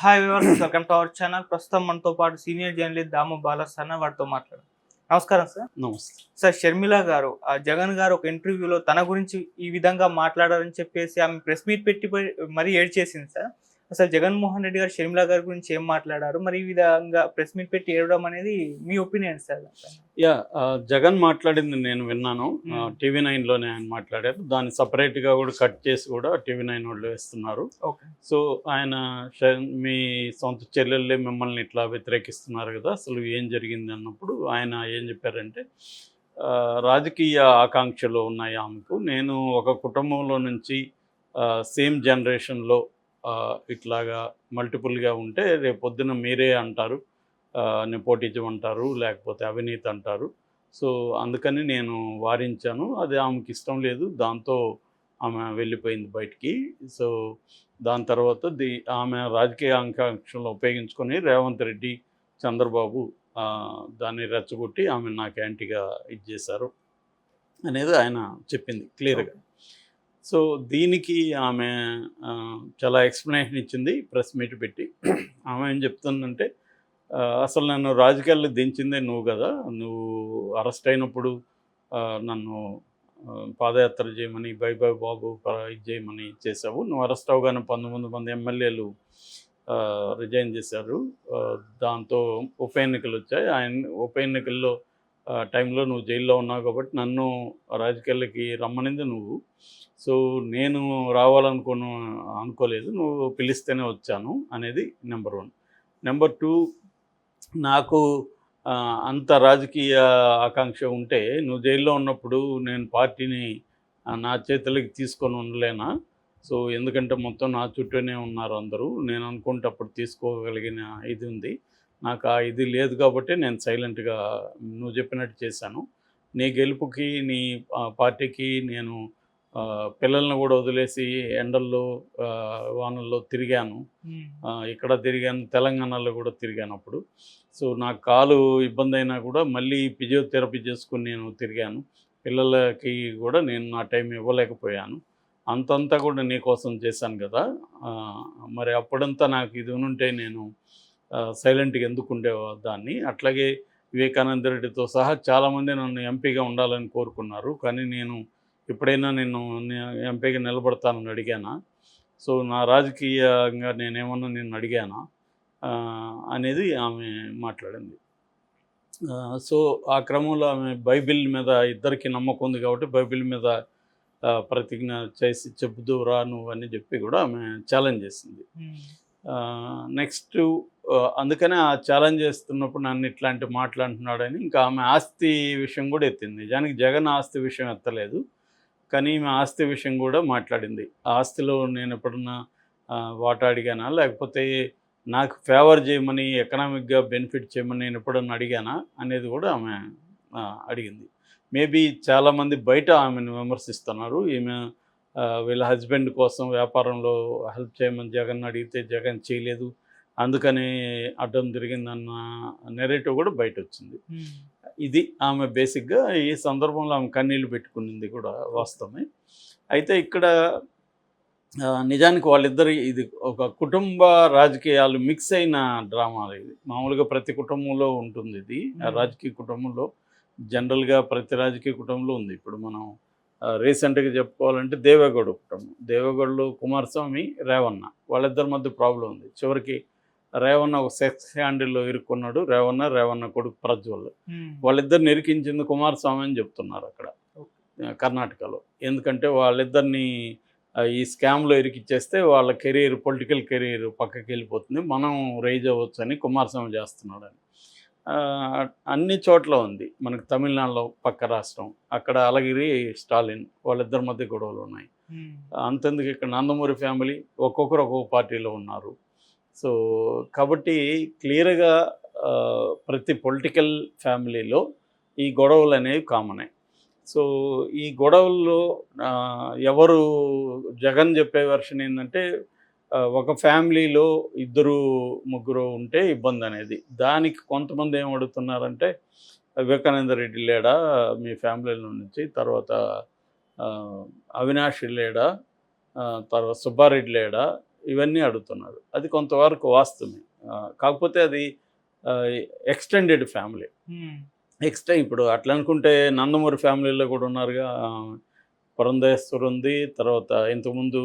Hi viewers, welcome to our channel. ప్రస్తుతం మనతో పాటు సీనియర్ జర్నలిస్ట్ దాము బాలాస్ అన్న వారితో మాట్లాడారు. నమస్కారం సార్. నమస్తే. సార్, షర్మిల గారు జగన్ గారు ఒక ఇంటర్వ్యూలో తన గురించి ఈ విధంగా మాట్లాడారని చెప్పేసి ఆమె ప్రెస్ మీట్ పెట్టి మరీ ఏడ్చేసింది సార్. అసలు జగన్మోహన్ రెడ్డి గారు షర్మిల గారి గురించి ఏం మాట్లాడారు, మరి ఈ విధంగా ప్రెస్ మీట్ పెట్టి ఏడవడం అనేది మీ ఒపీనియన్ సార్? జగన్ మాట్లాడింది నేను విన్నాను. టీవీ9లోనే ఆయన మాట్లాడారు. దాన్ని సపరేట్గా కూడా కట్ చేసి కూడా టీవీ9 వాళ్ళు వేస్తున్నారు. ఓకే. సో ఆయన మీ సొంత చెల్లెళ్ళే మిమ్మల్ని ఇట్లా వ్యతిరేకిస్తున్నారు కదా, అసలు ఏం జరిగింది అన్నప్పుడు ఆయన ఏం చెప్పారంటే, రాజకీయ ఆకాంక్షలు ఉన్నాయి ఆమెకు. నేను ఒక కుటుంబంలో నుంచి సేమ్ జనరేషన్లో ఇట్లాగా మల్టిపుల్గా ఉంటే రేపొద్దున మీరే అంటారు, నెపోటిజం అంటారు, లేకపోతే అవినీతి అంటారు. సో అందుకని నేను వారించాను. అది ఆమెకి ఇష్టం లేదు, దాంతో ఆమె వెళ్ళిపోయింది బయటికి. సో దాని తర్వాత ఆమె రాజకీయ ఆకాంక్షలను ఉపయోగించుకొని రేవంత్ రెడ్డి, చంద్రబాబు దాన్ని రెచ్చగొట్టి ఆమె నాకు యాంటీగా ఇచ్చేశారు అనేది ఆయన చెప్పింది క్లియర్గా. సో దీనికి ఆమె చాలా ఎక్స్ప్లెనేషన్ ఇచ్చింది ప్రెస్ మీట్ పెట్టి. ఆమె ఏం చెప్తుందంటే, అసలు నన్ను రాజకీయాల్లో దించిందే నువ్వు కదా, నువ్వు అరెస్ట్ అయినప్పుడు నన్ను పాదయాత్ర చేయమని, బై బై బాబు ఇది చేయమని చేసావు. నువ్వు అరెస్ట్ అవగానే 19 మంది ఎమ్మెల్యేలు రిజైన్ చేశారు. దాంతో ఉప ఎన్నికలు వచ్చాయి. ఉప ఎన్నికల్లో టైంలో నువ్వు జైల్లో ఉన్నావు కాబట్టి నన్ను రాజకీయాలకి రమ్మనింది నువ్వు. సో నేను అనుకోలేదు, నువ్వు పిలిస్తేనే వచ్చాను అనేది నెంబర్ 1. నెంబర్ 2, నాకు అంత రాజకీయ ఆకాంక్ష ఉంటే నువ్వు జైల్లో ఉన్నప్పుడు నేను పార్టీని నా చేతులకి తీసుకొని ఉండలేనా? సో ఎందుకంటే మొత్తం నా చుట్టూనే ఉన్నారు అందరూ. నేను అనుకుంటే అప్పుడు తీసుకోగలిగిన ఇది ఉంది. నాకు ఆ ఇది లేదు కాబట్టి నేను సైలెంట్గా నువ్వు చెప్పినట్టు చేశాను. నీ గెలుపుకి, నీ పార్టీకి నేను పిల్లల్ని కూడా వదిలేసి ఎండల్లో వానల్లో తిరిగాను. ఇక్కడ తిరిగాను, తెలంగాణలో కూడా తిరిగాను అప్పుడు. సో నాకు కాలు ఇబ్బంది అయినా కూడా మళ్ళీ ఫిజియోథెరపీ చేసుకుని నేను తిరిగాను. పిల్లలకి కూడా నేను నా టైం ఇవ్వలేకపోయాను. అంతంతా కూడా నీ కోసం చేశాను కదా. మరి అప్పుడంతా నాకు ఇది ఉంటే నేను సైలెంట్గా ఎందుకు ఉండేదాన్ని. అట్లాగే వివేకానంద రెడ్డితో సహా చాలామంది నన్ను ఎంపీగా ఉండాలని కోరుకున్నారు. కానీ నేను ఎప్పుడైనా నేను ఎంపీగా నిలబడతానని అడిగానా? సో నా రాజకీయంగా నేనేమన్నా నిన్ను అడిగానా అనేది ఆమె మాట్లాడింది. సో ఆ క్రమంలో ఆమె బైబిల్ మీద ఇద్దరికి నమ్మకం ఉంది కాబట్టి బైబిల్ మీద ప్రతిజ్ఞ చేసి చెబుదురా నువ్వు అని చెప్పి కూడా ఆమె ఛాలెంజ్ చేసింది. నెక్స్ట్ అందుకనే ఆ ఛాలెంజ్ చేస్తున్నప్పుడు నన్ను ఇట్లాంటి మాట్లాడుతున్నాడని ఇంకా ఆమె ఆస్తి విషయం కూడా ఎత్తింది. నిజానికి జగన్ ఆస్తి విషయం ఎత్తలేదు, కానీ ఈమె ఆస్తి విషయం కూడా మాట్లాడింది. ఆస్తిలో నేను ఎప్పుడన్నా వాటా అడిగానా, లేకపోతే నాకు ఫేవర్ చేయమని, ఎకనామిక్గా బెనిఫిట్ చేయమని నేను ఎప్పుడన్నా అడిగానా అనేది కూడా ఆమె అడిగింది. మేబీ చాలామంది బయట ఆమెను విమర్శిస్తున్నారు. ఈమె వీళ్ళ హస్బెండ్ కోసం వ్యాపారంలో హెల్ప్ చేయమని జగన్ అడిగితే జగన్ చేయలేదు, అందుకని అడ్డం తిరిగిందన్న నెరేటివ్ కూడా బయట వచ్చింది. ఇది ఆమె బేసిక్గా ఈ సందర్భంలో ఆమె కన్నీళ్ళు పెట్టుకునింది కూడా వాస్తవమే. అయితే ఇక్కడ నిజానికి వాళ్ళిద్దరి ఇది ఒక కుటుంబ రాజకీయాలు మిక్స్ అయిన డ్రామా. ఇది మామూలుగా ప్రతి కుటుంబంలో ఉంటుంది. ఇది రాజకీయ కుటుంబంలో జనరల్గా ప్రతి రాజకీయ కుటుంబంలో ఉంది. ఇప్పుడు మనం రీసెంట్గా చెప్పుకోవాలంటే దేవేగౌడ కుటుంబం, దేవేగౌడలో కుమారస్వామి, రేవన్న, వాళ్ళిద్దరి మధ్య ప్రాబ్లం ఉంది. చివరికి రేవన్న ఒక సెక్స్ హ్యాండిల్లో ఇరుక్కున్నాడు. రేవన్న కొడుకు ప్రజ్వల్. వాళ్ళిద్దరిని ఇరికించింది కుమారస్వామి అని చెప్తున్నారు అక్కడ కర్ణాటకలో. ఎందుకంటే వాళ్ళిద్దరిని ఈ స్కామ్లో ఇరికిచ్చేస్తే వాళ్ళ కెరీర్, పొలిటికల్ కెరీర్ పక్కకి వెళ్ళిపోతుంది, మనం రైజ్ అవ్వచ్చు అని కుమారస్వామి చేస్తున్నాడని. అన్ని చోట్ల ఉంది. మనకు తమిళనాడులో పక్క రాష్ట్రం, అక్కడ అలగిరి, స్టాలిన్, వాళ్ళిద్దరి మధ్య గొడవలు ఉన్నాయి. అంతెందుకు ఇక్కడ నందమూరి ఫ్యామిలీ ఒక్కొక్కరు ఒక్కొక్క పార్టీలో ఉన్నారు. సో కాబట్టి క్లియర్గా ప్రతి పొలిటికల్ ఫ్యామిలీలో ఈ గొడవలు అనేవి కామనే. సో ఈ గొడవల్లో ఎవరు జగన్ చెప్పే వెర్షన్ ఏంటంటే, ఒక ఫ్యామిలీలో 2-3 ఉంటే ఇబ్బంది అనేది. దానికి కొంతమంది ఏం అడుగుతున్నారంటే, వివేకానంద రెడ్డి లేడా మీ ఫ్యామిలీలో నుంచి, తర్వాత అవినాష్ లేడా, తర్వాత సుబ్బారెడ్డి లేడా, ఇవన్నీ అడుగుతున్నారు. అది కొంతవరకు వాస్తవమే. కాకపోతే అది ఎక్స్టెండెడ్ ఫ్యామిలీ. ఇప్పుడు అట్లా అనుకుంటే నందమూరి ఫ్యామిలీలో కూడా ఉన్నారుగా. పురంధేశ్వరి ఉంది, తర్వాత ఇంతకుముందు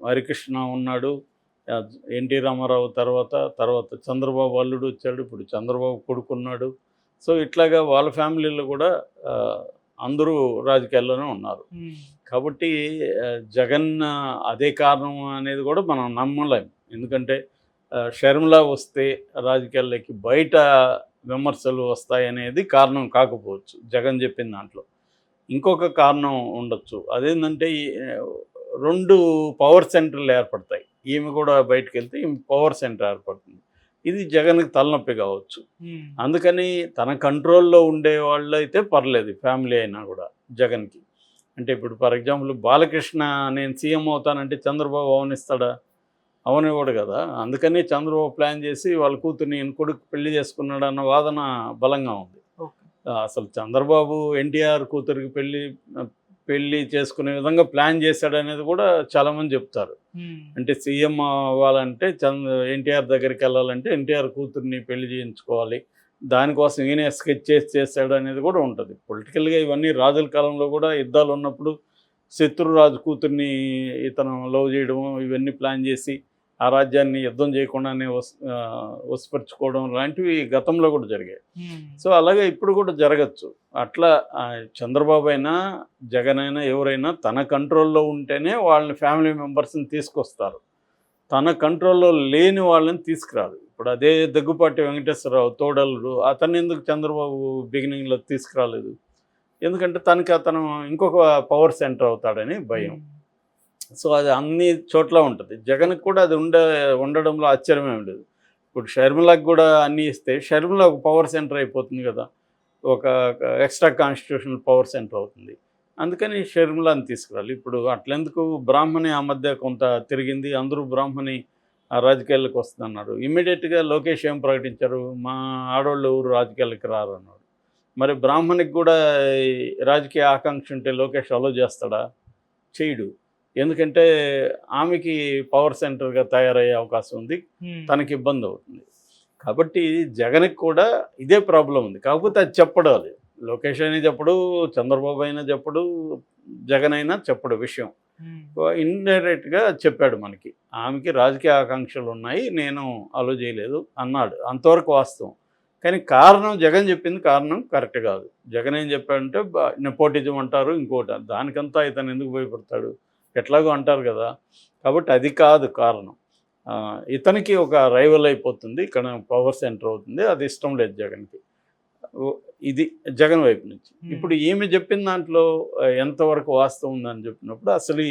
హరికృష్ణ ఉన్నాడు, ఎన్టీ రామారావు తర్వాత చంద్రబాబు అల్లుడు వచ్చాడు, ఇప్పుడు చంద్రబాబు కొడుకున్నాడు. సో ఇట్లాగా వాళ్ళ ఫ్యామిలీలో కూడా అందరూ రాజకీయాల్లోనే ఉన్నారు. కాబట్టి జగన్ అదే కారణం అనేది కూడా మనం నమ్మలేం. ఎందుకంటే షర్మిల వస్తే రాజకీయాల్లోకి బయట విమర్శలు వస్తాయనేది కారణం కాకపోవచ్చు జగన్ చెప్పిన దాంట్లో. ఇంకొక కారణం ఉండొచ్చు. అదేంటంటే 2 పవర్ సెంటర్లు ఏర్పడతాయి. ఈమె కూడా బయటకు వెళ్తే ఈమె పవర్ సెంటర్ ఏర్పడుతుంది. ఇది జగన్కి తలనొప్పి కావచ్చు. అందుకని తన కంట్రోల్లో ఉండే వాళ్ళు అయితే పర్లేదు, ఫ్యామిలీ అయినా కూడా జగన్కి. అంటే ఇప్పుడు ఫర్ ఎగ్జాంపుల్ బాలకృష్ణ నేను సీఎం అవుతానంటే చంద్రబాబు అవనిస్తాడా? అవనివ్వడు కదా. అందుకని చంద్రబాబు ప్లాన్ చేసి వాళ్ళ కూతుర్ని కొడుకు పెళ్లి చేసుకున్నాడు అన్న వాదన బలంగా ఉంది. అసలు చంద్రబాబు ఎన్టీఆర్ కూతురికి పెళ్లి చేసుకునే విధంగా ప్లాన్ చేశాడనేది కూడా చాలామంది చెప్తారు. అంటే సీఎం అవ్వాలంటే ఎన్టీఆర్ దగ్గరికి వెళ్ళాలంటే ఎన్టీఆర్ కూతుర్ని పెళ్లి చేయించుకోవాలి, దానికోసం ఈయన స్కెచ్ చేశాడు అనేది కూడా ఉంటుంది. పొలిటికల్గా ఇవన్నీ రాజుల కాలంలో కూడా యుద్ధాలు ఉన్నప్పుడు శత్రురాజు కూతుర్ని ఇతను లవ్ చేయడం, ఇవన్నీ ప్లాన్ చేసి ఆ రాజ్యాన్ని యుద్ధం చేయకుండానే వశపరుచుకోవడం లాంటివి గతంలో కూడా జరిగాయి. సో అలాగే ఇప్పుడు కూడా జరగచ్చు. అట్లా చంద్రబాబు అయినా జగన్ అయినా ఎవరైనా తన కంట్రోల్లో ఉంటేనే వాళ్ళని ఫ్యామిలీ మెంబర్స్ని తీసుకొస్తారు. తన కంట్రోల్లో లేని వాళ్ళని తీసుకురారు. ఇప్పుడు అదే దగ్గుపాటి వెంకటేశ్వరరావు తోడలుడు, అతన్ని ఎందుకు చంద్రబాబు బిగినింగ్లో తీసుకురాలేదు? ఎందుకంటే అతను ఇంకొక పవర్ సెంటర్ అవుతాడని భయం. సో అది అన్ని చోట్ల ఉంటుంది. జగన్కి కూడా అది ఉండడంలో ఆశ్చర్యమేం లేదు. ఇప్పుడు షర్మిలకు కూడా అన్నీ ఇస్తే షర్మిల ఒక పవర్ సెంటర్ అయిపోతుంది కదా, ఒక ఎక్స్ట్రా కాన్స్టిట్యూషనల్ పవర్ సెంటర్ అవుతుంది. అందుకని షర్మిలని తీసుకురాలి. ఇప్పుడు అట్లెందుకు బ్రాహ్మణి ఆ మధ్య కొంత తిరిగింది, అందరూ బ్రాహ్మణి రాజకీయాలకు వస్తుందన్నారు. ఇమ్మీడియట్గా లోకేష్ ఏం ప్రకటించారు? మా ఆడవాళ్ళు ఎవరు రాజకీయాలకి రారు అన్నాడు. మరి బ్రాహ్మణికి కూడా రాజకీయ ఆకాంక్ష ఉంటే లోకేష్ అలో చేస్తాడా? చేయడు. ఎందుకంటే ఆమెకి పవర్ సెంటర్గా తయారయ్యే అవకాశం ఉంది, తనకి ఇబ్బంది అవుతుంది. కాబట్టి జగన్కి కూడా ఇదే ప్రాబ్లం ఉంది. కాకపోతే అది చెప్పడాలి. లోకేష్ అయినా చెప్పడు, చంద్రబాబు అయినా చెప్పడు, జగన్ అయినా చెప్పడు విషయం. ఇండైరెక్ట్గా చెప్పాడు మనకి, ఆమెకి రాజకీయ ఆకాంక్షలు ఉన్నాయి, నేను అలో చేయలేదు అన్నాడు. అంతవరకు వాస్తవం. కానీ కారణం జగన్ చెప్పింది కారణం కరెక్ట్ కాదు. జగన్ ఏం చెప్పాడంటే నెపోటిజం అంటారు, ఇంకోటి. దానికంతా ఇతను ఎందుకు భయపడతాడు? ఎట్లాగో అంటారు కదా. కాబట్టి అది కాదు కారణం. ఇతనికి ఒక రైవల్ అయిపోతుంది, ఇక్కడ పవర్ సెంటర్ అవుతుంది. అది ఇష్టం లేదు జగన్కి. ఇది జగన్ వైపు నుంచి. ఇప్పుడు ఈమె చెప్పిన దాంట్లో ఎంతవరకు వాస్తవం ఉందని చెప్పినప్పుడు అసలు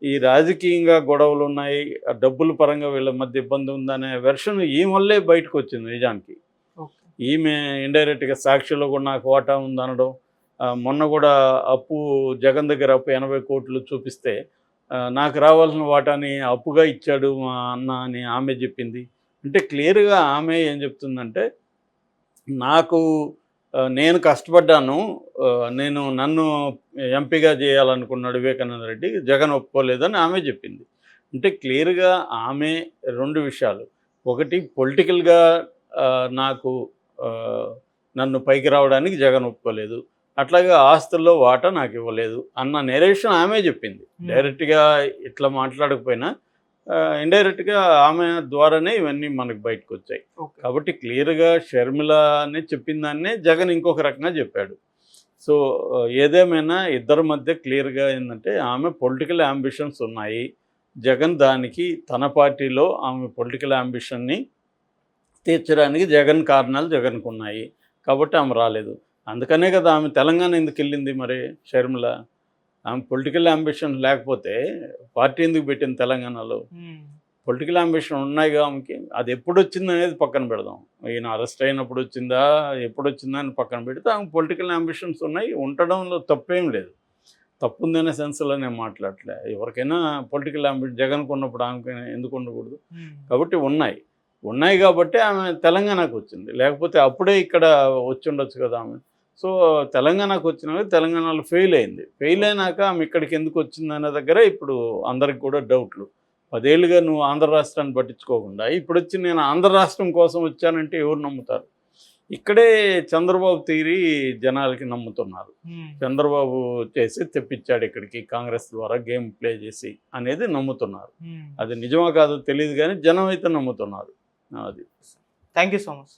ఈ రాజకీయంగా గొడవలు ఉన్నాయి, డబ్బుల పరంగా వీళ్ళ మధ్య ఇబ్బంది ఉందనే వెర్షన్ ఈమె వల్లే బయటకు వచ్చింది నిజానికి. ఈమె ఇండైరెక్ట్గా సాక్షిలో కూడా నాకు వాటా ఉందనడం, మొన్న కూడా అప్పు జగన్ దగ్గర అప్పు 80 కోట్లు చూపిస్తే నాకు రావాల్సిన వాటాని అప్పుగా ఇచ్చాడు మా అన్న అని ఆమె చెప్పింది. అంటే క్లియర్గా ఆమె ఏం చెప్తుందంటే, నేను కష్టపడ్డాను, నన్ను ఎంపీగా చేయాలనుకున్నాడు వివేకానంద రెడ్డి, జగన్ ఒప్పుకోలేదని ఆమె చెప్పింది. అంటే క్లియర్గా ఆమె 2 విషయాలు. ఒకటి పొలిటికల్గా నన్ను పైకి రావడానికి జగన్ ఒప్పుకోలేదు, అట్లాగే ఆస్తుల్లో వాటా నాకు ఇవ్వలేదు అన్న నెరేషన్ ఆమె చెప్పింది. డైరెక్ట్గా ఇట్లా మాట్లాడకపోయినా ఇండైరెక్ట్గా ఆమె ద్వారానే ఇవన్నీ మనకు బయటకు వచ్చాయి. కాబట్టి క్లియర్గా షర్మిలని చెప్పిన దాన్నే జగన్ ఇంకొక రకంగా చెప్పాడు. సో ఏదేమైనా ఇద్దరి మధ్య క్లియర్గా ఏంటంటే ఆమె పొలిటికల్ అంబిషన్స్ ఉన్నాయి, జగన్ దానికి తన పార్టీలో ఆమె పొలిటికల్ అంబిషన్ని తీర్చడానికి కారణాలు జగన్కు ఉన్నాయి. కాబట్టి ఆమె రాలేదు. అందుకనే కదా ఆమె తెలంగాణ ఎందుకు వెళ్ళింది? మరి షర్మిల ఆమె పొలిటికల్ అంబిషన్ లేకపోతే పార్టీ ఎందుకు పెట్టింది తెలంగాణలో? పొలిటికల్ అంబిషన్ ఉన్నాయిగా ఆమెకి. అది ఎప్పుడు వచ్చింది అనేది పక్కన పెడదాం. ఈయన అరెస్ట్ అయినప్పుడు వచ్చిందా, ఎప్పుడు వచ్చిందా అని పక్కన పెడితే ఆమె పొలిటికల్ అంబిషన్స్ ఉన్నాయి. ఉండడంలో తప్పేం లేదు. తప్పు ఉందనే సెన్స్లో నేను మాట్లాడలే. ఎవరికైనా పొలిటికల్ అంబిషన్ జగన్కు ఉన్నప్పుడు ఆమెకి ఎందుకు ఉండకూడదు? కాబట్టి ఉన్నాయి కాబట్టి ఆమె తెలంగాణకు వచ్చింది. లేకపోతే అప్పుడే ఇక్కడ వచ్చి ఉండొచ్చు కదా ఆమె. సో తెలంగాణకు వచ్చిన తెలంగాణలో ఫెయిల్ అయింది. ఫెయిల్ అయినాక ఆమె ఇక్కడికి ఎందుకు వచ్చిందనే దగ్గర ఇప్పుడు అందరికి కూడా డౌట్లు. 10 ఏళ్ళుగా నువ్వు ఆంధ్ర రాష్ట్రాన్ని పట్టించుకోకుండా ఇప్పుడు వచ్చి నేను ఆంధ్ర రాష్ట్రం కోసం వచ్చానంటే ఎవరు నమ్ముతారు? ఇక్కడే చంద్రబాబు థియరీ జనాలకి నమ్ముతున్నారు. చంద్రబాబు చేసి తెప్పించాడు ఇక్కడికి కాంగ్రెస్ ద్వారా గేమ్ ప్లే చేసి అనేది నమ్ముతున్నారు. అది నిజమా కాదో తెలియదు కానీ జనం అయితే నమ్ముతున్నారు. అది. Thank you so much.